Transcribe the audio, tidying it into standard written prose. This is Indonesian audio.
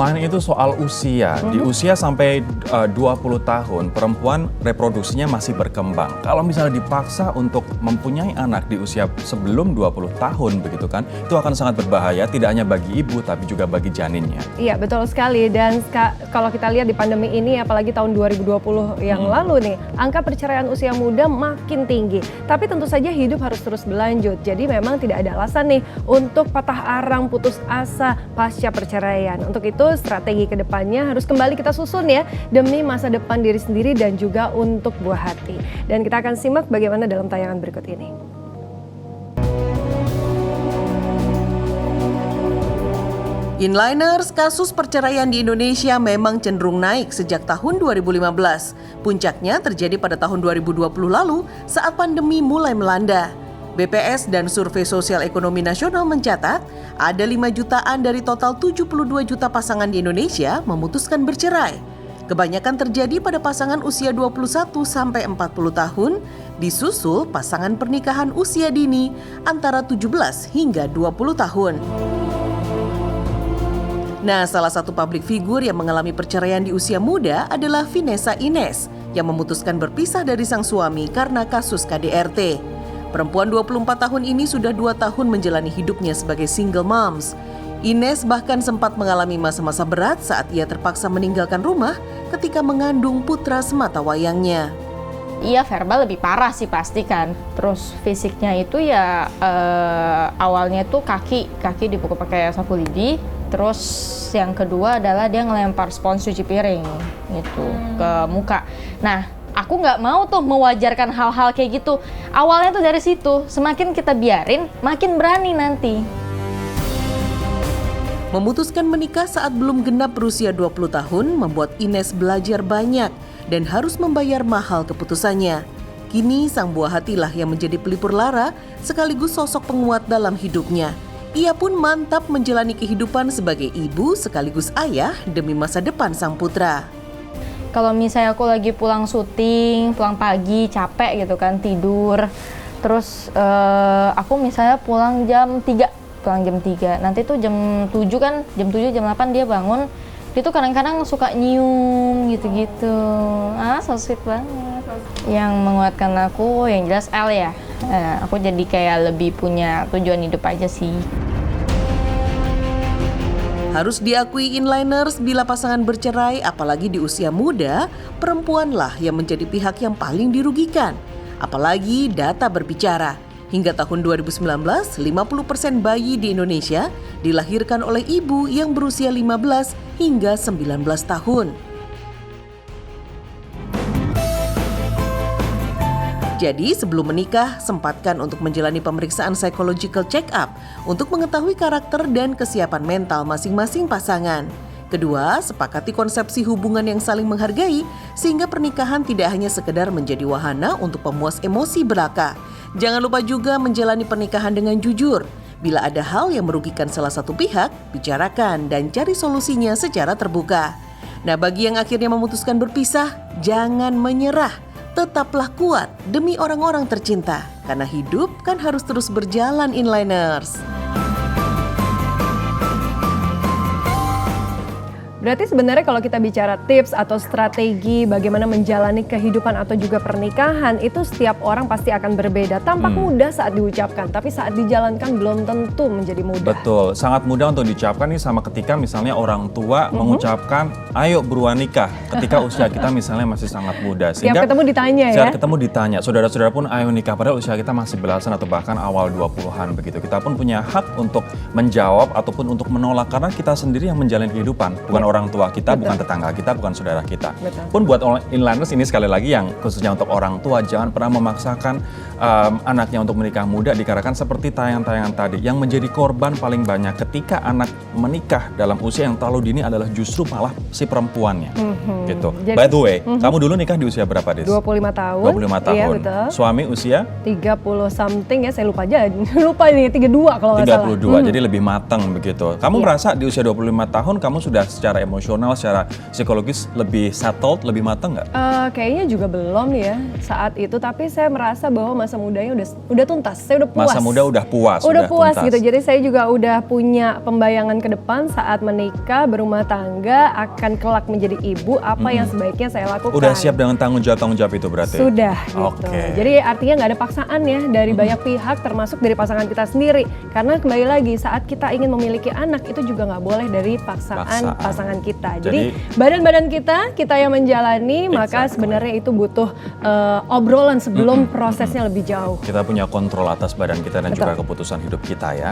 lain itu soal usia. Di usia sampai 20 tahun, perempuan reproduksinya masih berkembang. Kalau misalnya dipaksa untuk mempunyai anak di usia sebelum 20 tahun begitu kan, itu akan sangat berbahaya tidak hanya bagi ibu tapi juga bagi janinnya. Iya, betul sekali. Dan kalau kita lihat di pandemi ini, apalagi tahun 2020 yang lalu nih, angka perceraian usia muda makin tinggi. Tapi tentu saja hidup harus terus berlanjut. Jadi memang tidak ada alasan nih untuk patah arang, putus asa pasca perceraian. Untuk itu strategi kedepannya harus kembali kita susun ya, demi masa depan diri sendiri dan juga untuk buah hati. Dan kita akan simak bagaimana dalam tayangan berikut ini. Inliners, kasus perceraian di Indonesia memang cenderung naik sejak tahun 2015. Puncaknya terjadi pada tahun 2020 lalu saat pandemi mulai melanda. BPS dan Survei Sosial Ekonomi Nasional mencatat ada 5 jutaan dari total 72 juta pasangan di Indonesia memutuskan bercerai. Kebanyakan terjadi pada pasangan usia 21 sampai 40 tahun, disusul pasangan pernikahan usia dini antara 17 hingga 20 tahun. Nah, salah satu publik figur yang mengalami perceraian di usia muda adalah Vanessa Ines yang memutuskan berpisah dari sang suami karena kasus KDRT. Perempuan 24 tahun ini sudah 2 tahun menjalani hidupnya sebagai single moms. Ines bahkan sempat mengalami masa-masa berat saat ia terpaksa meninggalkan rumah ketika mengandung putra sematawayangnya. Iya, verbal lebih parah sih pasti kan. Terus fisiknya itu ya awalnya tuh kaki dipukul pakai sapu lidi. Terus yang kedua adalah dia ngelempar spons cuci piring gitu ke muka. Nah, aku nggak mau tuh mewajarkan hal-hal kayak gitu. Awalnya tuh dari situ, semakin kita biarin, makin berani nanti. Memutuskan menikah saat belum genap berusia 20 tahun membuat Ines belajar banyak dan harus membayar mahal keputusannya. Kini sang buah hatilah yang menjadi pelipur lara sekaligus sosok penguat dalam hidupnya. Ia pun mantap menjalani kehidupan sebagai ibu sekaligus ayah demi masa depan sang putra. Kalau misalnya aku lagi pulang syuting, pulang pagi, capek gitu kan, tidur. Terus aku misalnya pulang jam 3. Nanti tuh jam 7 kan, jam 7, jam 8 dia bangun. Dia tuh kadang-kadang suka nyium gitu-gitu. So sweet banget. Yang menguatkan aku yang jelas L ya. Aku jadi kayak lebih punya tujuan hidup aja sih. Harus diakui inliners, bila pasangan bercerai apalagi di usia muda, perempuanlah yang menjadi pihak yang paling dirugikan. Apalagi data berbicara. Hingga tahun 2019, 50% bayi di Indonesia dilahirkan oleh ibu yang berusia 15 hingga 19 tahun. Jadi sebelum menikah, sempatkan untuk menjalani pemeriksaan psychological check-up untuk mengetahui karakter dan kesiapan mental masing-masing pasangan. Kedua, sepakati konsepsi hubungan yang saling menghargai sehingga pernikahan tidak hanya sekedar menjadi wahana untuk pemuas emosi belaka. Jangan lupa juga menjalani pernikahan dengan jujur. Bila ada hal yang merugikan salah satu pihak, bicarakan dan cari solusinya secara terbuka. Nah, bagi yang akhirnya memutuskan berpisah, jangan menyerah. Tetaplah kuat demi orang-orang tercinta, karena hidup kan harus terus berjalan inliners. Berarti sebenarnya kalau kita bicara tips atau strategi bagaimana menjalani kehidupan atau juga pernikahan, itu setiap orang pasti akan berbeda. Tampak mudah saat diucapkan, tapi saat dijalankan belum tentu menjadi mudah. Betul, sangat mudah untuk diucapkan nih sama ketika misalnya orang tua mengucapkan ayo beruan nikah ketika usia kita misalnya masih sangat muda. Setiap ketemu ditanya ya? Setiap ketemu ditanya, saudara-saudara pun ayo nikah padahal usia kita masih belasan atau bahkan awal 20-an begitu. Kita pun punya hak untuk menjawab ataupun untuk menolak karena kita sendiri yang menjalani kehidupan, bukan orang tua kita, bukan tetangga kita, bukan saudara kita. Pun buat inliners ini sekali lagi yang khususnya untuk orang tua, jangan pernah memaksakan anaknya untuk menikah muda dikarenakan seperti tayangan-tayangan tadi. Yang menjadi korban paling banyak ketika anak menikah dalam usia yang terlalu dini adalah justru malah si perempuannya. Gitu. Jadi, by the way, kamu dulu nikah di usia berapa, Dis? 25 tahun. 25 tahun. Iya, betul. Suami usia? 30 something ya, saya lupa aja. Lupa ini, 32 kalau nggak salah. 32, jadi lebih matang begitu. Kamu merasa di usia 25 tahun kamu sudah secara secara emosional, secara psikologis lebih settled, lebih matang nggak? Kayaknya juga belum ya saat itu, tapi saya merasa bahwa masa mudanya udah tuntas, saya udah puas. Masa muda udah puas, udah puas tuntas. gitu. Jadi saya juga udah punya pembayangan ke depan saat menikah, berumah tangga, akan kelak menjadi ibu, apa yang sebaiknya saya lakukan. Udah siap dengan tanggung jawab itu berarti? Sudah gitu. Oke. Jadi artinya nggak ada paksaan ya dari banyak pihak, termasuk dari pasangan kita sendiri. Karena kembali lagi saat kita ingin memiliki anak itu juga nggak boleh dari paksaan pasangan kita. Jadi badan-badan kita yang menjalani, maka sebenarnya itu butuh obrolan sebelum prosesnya lebih jauh. Kita punya kontrol atas badan kita dan juga keputusan hidup kita ya.